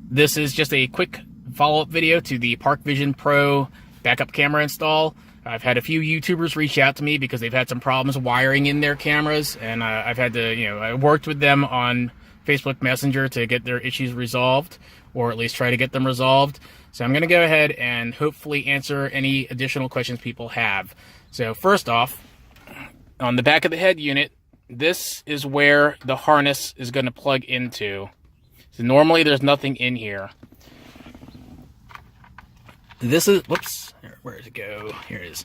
This is just a quick follow-up video to the ParkVision Pro backup camera install. I've had a few YouTubers reach out to me because they've had some problems wiring in their cameras, and I've had to, I worked with them on Facebook Messenger to get their issues resolved, or at least try to get them resolved. So I'm going to go ahead and hopefully answer any additional questions people have. So first off, on the back of the head unit, this is where the harness is going to plug into. So normally there's nothing in here. This is, whoops, where does it go? Here it is.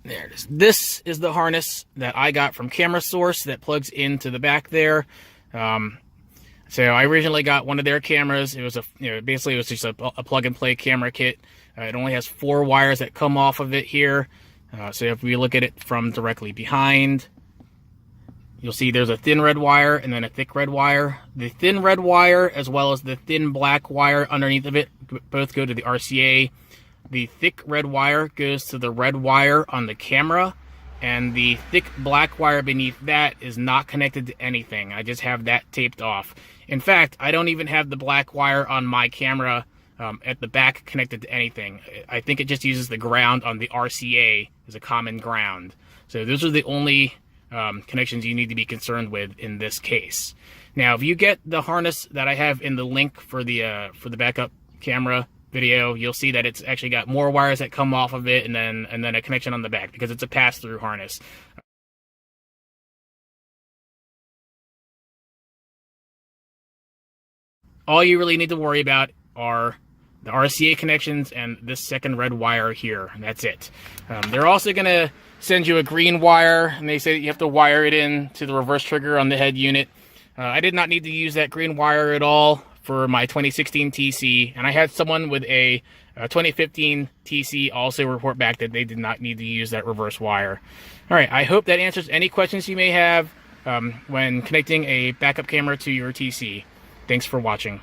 There it is. This is the harness that I got from Camera Source that plugs into the back there. So I originally got one of their cameras. It was basically it was just a plug and play camera kit. It only has 4 wires that come off of it here. So if we look at it from directly behind, you'll see there's a thin red wire and then a thick red wire. The thin red wire as well as the thin black wire underneath of it both go to the RCA. The thick red wire goes to the red wire on the camera, and the thick black wire beneath that is not connected to anything. I just have that taped off. In fact, I don't even have the black wire on my camera at the back connected to anything. I think it just uses the ground on the RCA as a common ground. So those are the only connections you need to be concerned with in this case. Now, if you get the harness that I have in the link for the backup camera video, you'll see that it's actually got more wires that come off of it, and then a connection on the back, because it's a pass-through harness. All you really need to worry about are the RCA connections and this second red wire here, and that's it. They're also going to send you a green wire, and they say that you have to wire it in to the reverse trigger on the head unit. I did not need to use that green wire at all for my 2016 TC, and I had someone with a 2015 TC also report back that they did not need to use that reverse wire. All right, I hope that answers any questions you may have when connecting a backup camera to your TC. Thanks for watching.